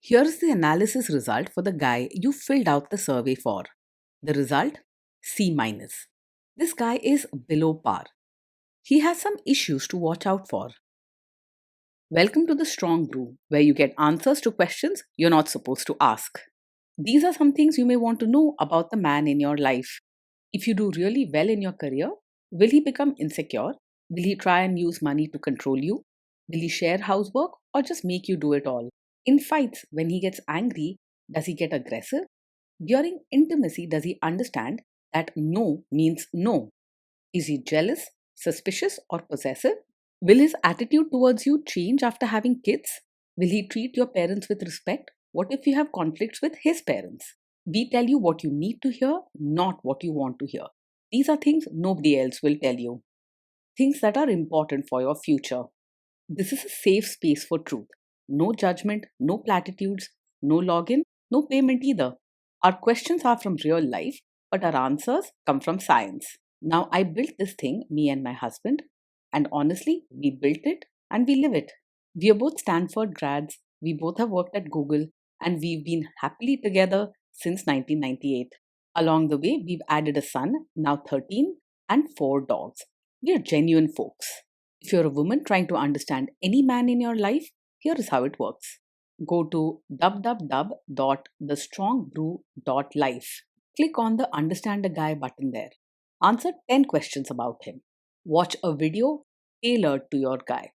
Here's the analysis result for the guy you filled out the survey for. The result? C minus. This guy is below par. He has some issues to watch out for. Welcome to the Strong Brew, where you get answers to questions you're not supposed to ask. These are some things you may want to know about the man in your life. If you do really well in your career, will he become insecure? Will he try and use money to control you? Will he share housework or just make you do it all? In fights, when he gets angry, does he get aggressive? During intimacy, does he understand that no means no? Is he jealous, suspicious, or possessive? Will his attitude towards you change after having kids? Will he treat your parents with respect? What if you have conflicts with his parents? We tell you what you need to hear, not what you want to hear. These are things nobody else will tell you. Things that are important for your future. This is a safe space for truth. No judgment, no platitudes, no login, no payment either. Our questions are from real life, but our answers come from science. Now, I built this thing, me and my husband, and honestly, we built it and we live it. We are both Stanford grads, we both have worked at Google, and we've been happily together since 1998. Along the way, we've added a son, now 13, and 4 dogs. We are genuine folks. If you're a woman trying to understand any man in your life, here is how it works. Go to www.thestrongbrew.life. Click on the Understand a Guy button there. Answer 10 questions about him. Watch a video tailored to your guy.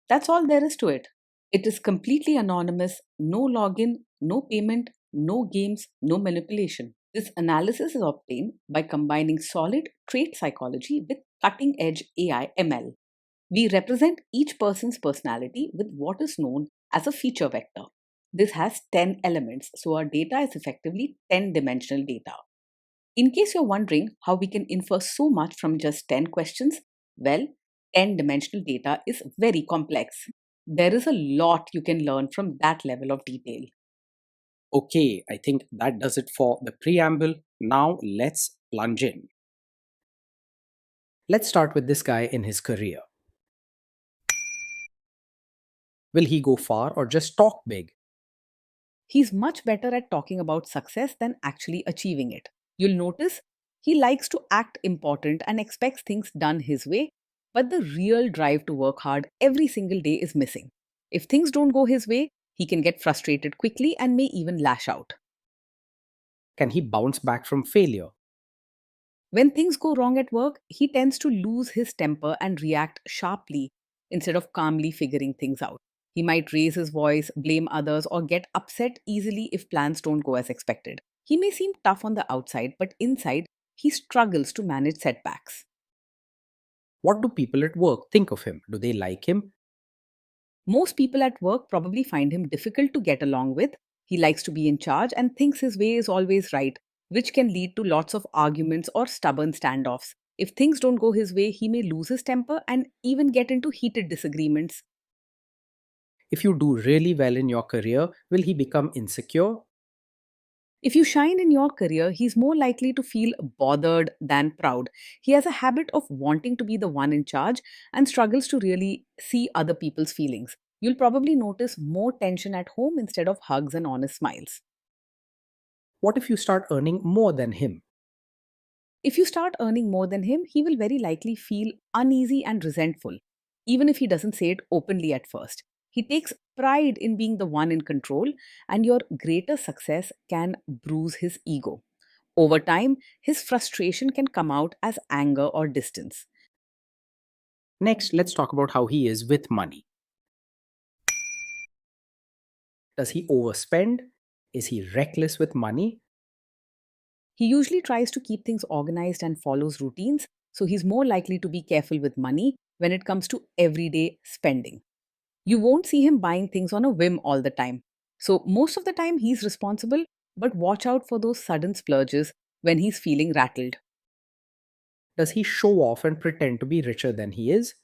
That's all there is to it. It is completely anonymous, no login, no payment, no games, no manipulation. This analysis is obtained by combining solid trait psychology with cutting edge AI ML. We represent each person's personality with what is known as a feature vector. This has 10 elements, so our data is effectively 10-dimensional data. In case you're wondering how we can infer so much from just 10 questions, well, 10-dimensional data is very complex. There is a lot you can learn from that level of detail. Okay, I think that does it for the preamble. Now let's plunge in. Let's start with this guy in his career. Will he go far or just talk big? He's much better at talking about success than actually achieving it. You'll notice he likes to act important and expects things done his way, but the real drive to work hard every single day is missing. If things don't go his way, he can get frustrated quickly and may even lash out. Can he bounce back from failure? When things go wrong at work, he tends to lose his temper and react sharply instead of calmly figuring things out. He might raise his voice, blame others, or get upset easily if plans don't go as expected. He may seem tough on the outside, but inside, he struggles to manage setbacks. What do people at work think of him? Do they like him? Most people at work probably find him difficult to get along with. He likes to be in charge and thinks his way is always right, which can lead to lots of arguments or stubborn standoffs. If things don't go his way, he may lose his temper and even get into heated disagreements. If you do really well in your career, will he become insecure? If you shine in your career, he's more likely to feel bothered than proud. He has a habit of wanting to be the one in charge and struggles to really see other people's feelings. You'll probably notice more tension at home instead of hugs and honest smiles. What if you start earning more than him? If you start earning more than him, he will very likely feel uneasy and resentful, even if he doesn't say it openly at first. He takes pride in being the one in control, and your greater success can bruise his ego. Over time, his frustration can come out as anger or distance. Next, let's talk about how he is with money. Does he overspend? Is he reckless with money? He usually tries to keep things organized and follows routines, so he's more likely to be careful with money when it comes to everyday spending. You won't see him buying things on a whim all the time. So, most of the time, he's responsible, but watch out for those sudden splurges when he's feeling rattled. Does he show off and pretend to be richer than he is?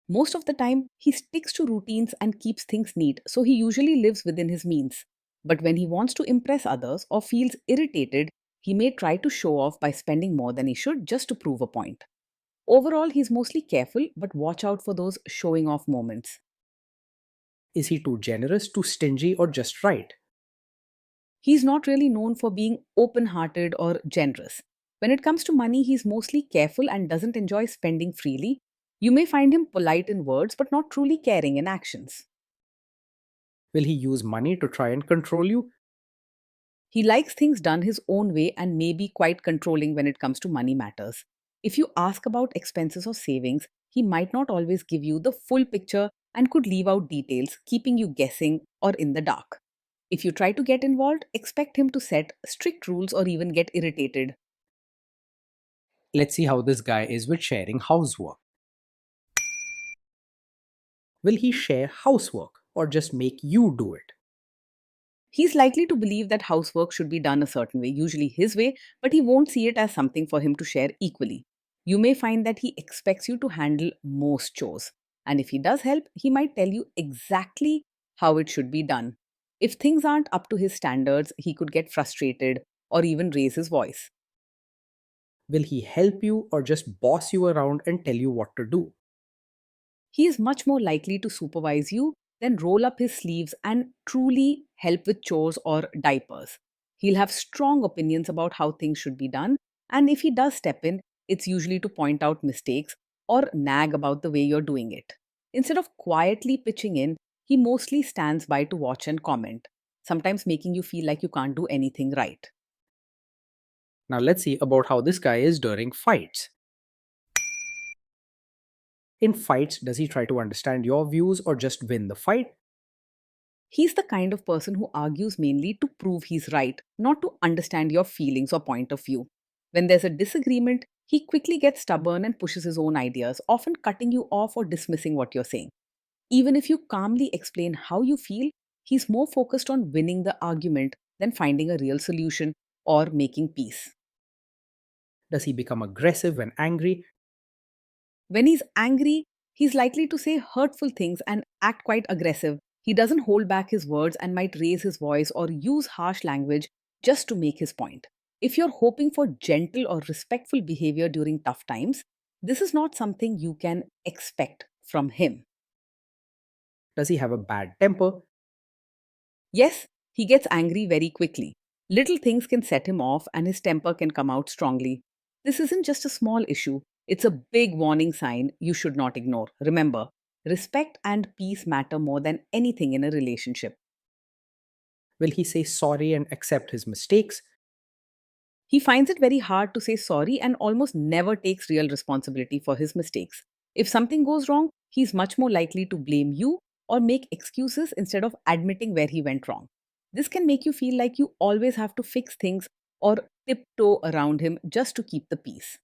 Most of the time, he sticks to routines and keeps things neat, so he usually lives within his means. But when he wants to impress others or feels irritated, he may try to show off by spending more than he should just to prove a point. Overall, he's mostly careful, but watch out for those showing off moments. Is he too generous, too stingy, or just right? He's not really known for being open hearted or generous. When it comes to money, he's mostly careful and doesn't enjoy spending freely. You may find him polite in words but not truly caring in actions. Will he use money to try and control you? He likes things done his own way and may be quite controlling when it comes to money matters. If you ask about expenses or savings, he might not always give you the full picture and could leave out details, keeping you guessing or in the dark. If you try to get involved, expect him to set strict rules or even get irritated. Let's see how this guy is with sharing housework. Will he share housework or just make you do it? He's likely to believe that housework should be done a certain way, usually his way, but he won't see it as something for him to share equally. You may find that he expects you to handle most chores. And if he does help, he might tell you exactly how it should be done. If things aren't up to his standards, he could get frustrated or even raise his voice. Will he help you or just boss you around and tell you what to do? He is much more likely to supervise you than roll up his sleeves and truly help with chores or diapers. He'll have strong opinions about how things should be done, and if he does step in, it's usually to point out mistakes or nag about the way you're doing it. Instead of quietly pitching in, he mostly stands by to watch and comment, sometimes making you feel like you can't do anything right. Now let's see about how this guy is during fights. In fights, does he try to understand your views or just win the fight? He's the kind of person who argues mainly to prove he's right, not to understand your feelings or point of view. When there's a disagreement, he quickly gets stubborn and pushes his own ideas, often cutting you off or dismissing what you're saying. Even if you calmly explain how you feel, he's more focused on winning the argument than finding a real solution or making peace. Does he become aggressive when angry? When he's angry, he's likely to say hurtful things and act quite aggressive. He doesn't hold back his words and might raise his voice or use harsh language just to make his point. If you're hoping for gentle or respectful behavior during tough times, this is not something you can expect from him. Does he have a bad temper? Yes, he gets angry very quickly. Little things can set him off and his temper can come out strongly. This isn't just a small issue, it's a big warning sign you should not ignore. Remember, respect and peace matter more than anything in a relationship. Will he say sorry and accept his mistakes? He finds it very hard to say sorry and almost never takes real responsibility for his mistakes. If something goes wrong, he's much more likely to blame you or make excuses instead of admitting where he went wrong. This can make you feel like you always have to fix things or tiptoe around him just to keep the peace.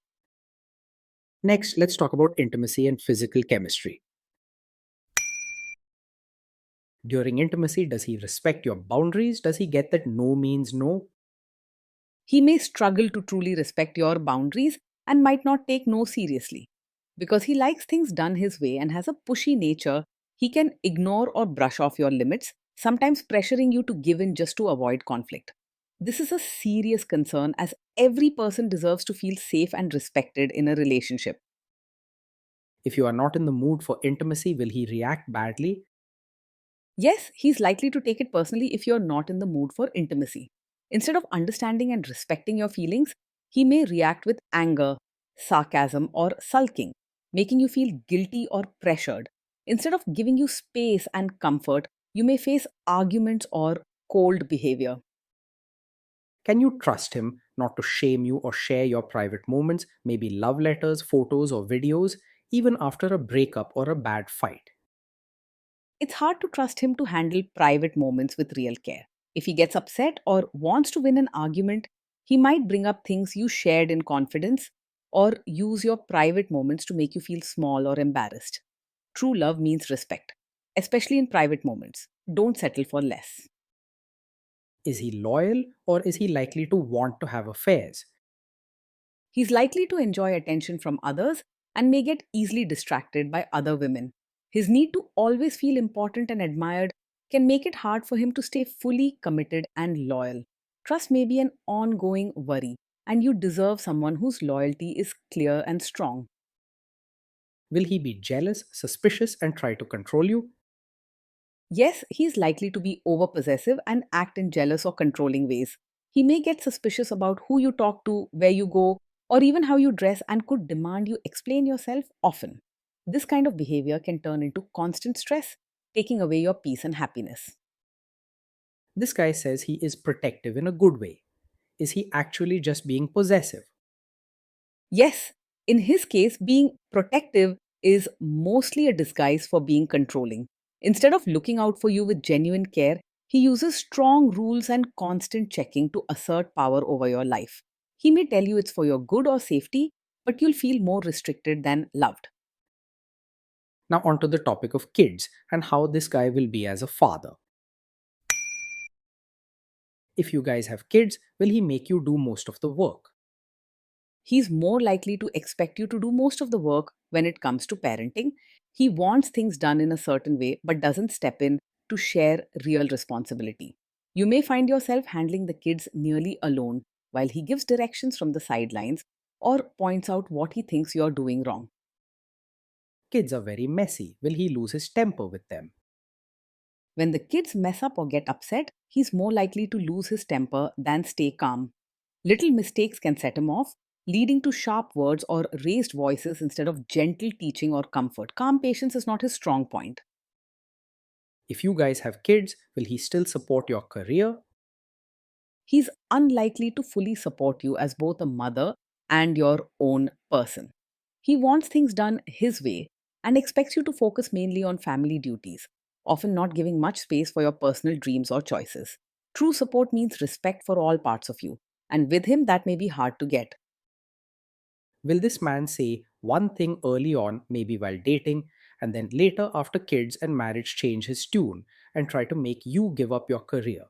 Next, let's talk about intimacy and physical chemistry. During intimacy, does he respect your boundaries? Does he get that no means no? He may struggle to truly respect your boundaries and might not take no seriously. Because he likes things done his way and has a pushy nature, he can ignore or brush off your limits, sometimes pressuring you to give in just to avoid conflict. This is a serious concern as every person deserves to feel safe and respected in a relationship. If you are not in the mood for intimacy, will he react badly? Yes, he's likely to take it personally if you're not in the mood for intimacy. Instead of understanding and respecting your feelings, he may react with anger, sarcasm, or sulking, making you feel guilty or pressured. Instead of giving you space and comfort, you may face arguments or cold behavior. Can you trust him not to shame you or share your private moments, maybe love letters, photos, or videos, even after a breakup or a bad fight? It's hard to trust him to handle private moments with real care. If he gets upset or wants to win an argument, he might bring up things you shared in confidence or use your private moments to make you feel small or embarrassed. True love means respect, especially in private moments. Don't settle for less. Is he loyal or is he likely to want to have affairs? He's likely to enjoy attention from others and may get easily distracted by other women. His need to always feel important and admired can make it hard for him to stay fully committed and loyal. Trust may be an ongoing worry, and you deserve someone whose loyalty is clear and strong. Will he be jealous, suspicious, and try to control you? Yes, he is likely to be overpossessive and act in jealous or controlling ways. He may get suspicious about who you talk to, where you go, or even how you dress and could demand you explain yourself often. This kind of behavior can turn into constant stress, taking away your peace and happiness. This guy says he is protective in a good way. Is he actually just being possessive? Yes, in his case, being protective is mostly a disguise for being controlling. Instead of looking out for you with genuine care, he uses strong rules and constant checking to assert power over your life. He may tell you it's for your good or safety, but you'll feel more restricted than loved. Now, onto the topic of kids and how this guy will be as a father. If you guys have kids, will he make you do most of the work? He's more likely to expect you to do most of the work when it comes to parenting. He wants things done in a certain way but doesn't step in to share real responsibility. You may find yourself handling the kids nearly alone while he gives directions from the sidelines or points out what he thinks you're doing wrong. Kids are very messy. Will he lose his temper with them? When the kids mess up or get upset, he's more likely to lose his temper than stay calm. Little mistakes can set him off, leading to sharp words or raised voices instead of gentle teaching or comfort. Calm patience is not his strong point. If you guys have kids, will he still support your career? He's unlikely to fully support you as both a mother and your own person. He wants things done his way and expects you to focus mainly on family duties, often not giving much space for your personal dreams or choices. True support means respect for all parts of you, and with him, that may be hard to get. Will this man say one thing early on, maybe while dating, and then later after kids and marriage change his tune and try to make you give up your career?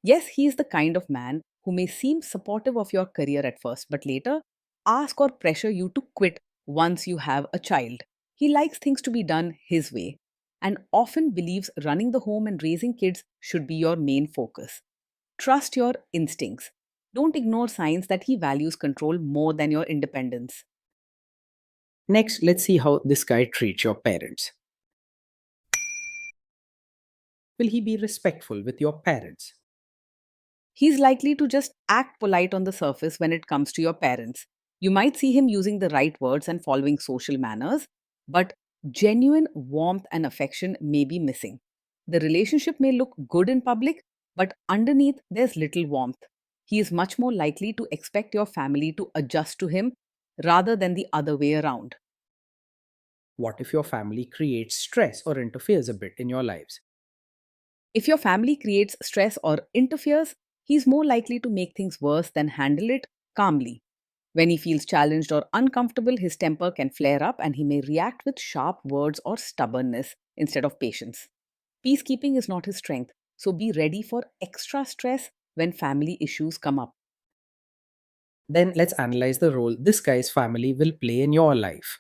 Yes, he is the kind of man who may seem supportive of your career at first, but later ask or pressure you to quit once you have a child. He likes things to be done his way and often believes running the home and raising kids should be your main focus. Trust your instincts. Don't ignore signs that he values control more than your independence. Next, let's see how this guy treats your parents. Will he be respectful with your parents? He's likely to just act polite on the surface when it comes to your parents. You might see him using the right words and following social manners, but genuine warmth and affection may be missing. The relationship may look good in public, but underneath there's little warmth. He is much more likely to expect your family to adjust to him rather than the other way around. What if your family creates stress or interferes a bit in your lives? If your family creates stress or interferes, he's more likely to make things worse than handle it calmly. When he feels challenged or uncomfortable, his temper can flare up and he may react with sharp words or stubbornness instead of patience. Peacekeeping is not his strength, so be ready for extra stress when family issues come up. Then let's analyze the role this guy's family will play in your life.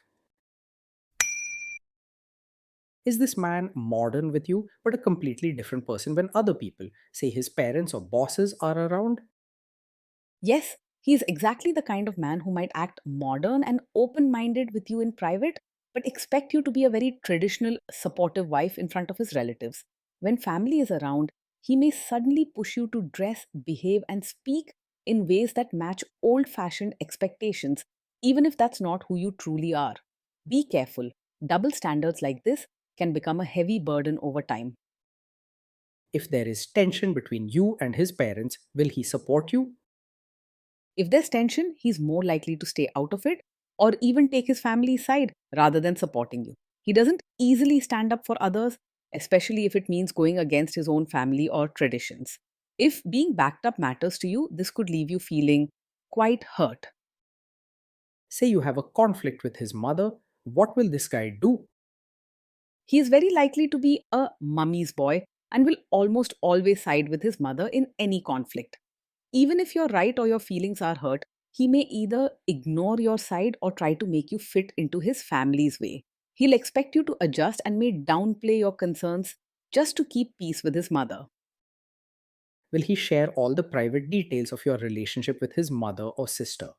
Is this man modern with you, but a completely different person when other people, say his parents or bosses, are around? Yes, he is exactly the kind of man who might act modern and open minded with you in private, but expect you to be a very traditional, supportive wife in front of his relatives. When family is around, he may suddenly push you to dress, behave, and speak in ways that match old fashioned expectations, even if that's not who you truly are. Be careful. Double standards like this can become a heavy burden over time. If there is tension between you and his parents, will he support you? If there's tension, he's more likely to stay out of it or even take his family's side rather than supporting you. He doesn't easily stand up for others, especially if it means going against his own family or traditions. If being backed up matters to you, this could leave you feeling quite hurt. Say you have a conflict with his mother, what will this guy do? He is very likely to be a mummy's boy and will almost always side with his mother in any conflict. Even if you're right or your feelings are hurt, he may either ignore your side or try to make you fit into his family's way. He'll expect you to adjust and may downplay your concerns just to keep peace with his mother. Will he share all the private details of your relationship with his mother or sister?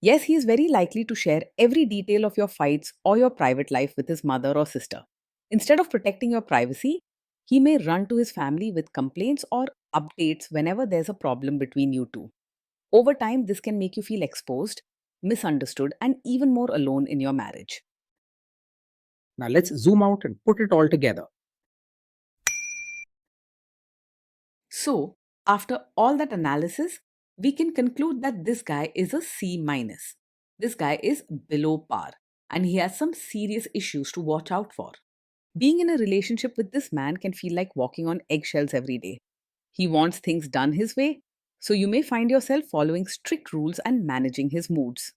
Yes, he is very likely to share every detail of your fights or your private life with his mother or sister. Instead of protecting your privacy, he may run to his family with complaints or updates whenever there's a problem between you two. Over time, this can make you feel exposed, misunderstood, and even more alone in your marriage. Now let's zoom out and put it all together. So, after all that analysis, we can conclude that this guy is a C minus. This guy is below par and he has some serious issues to watch out for. Being in a relationship with this man can feel like walking on eggshells every day. He wants things done his way, so you may find yourself following strict rules and managing his moods.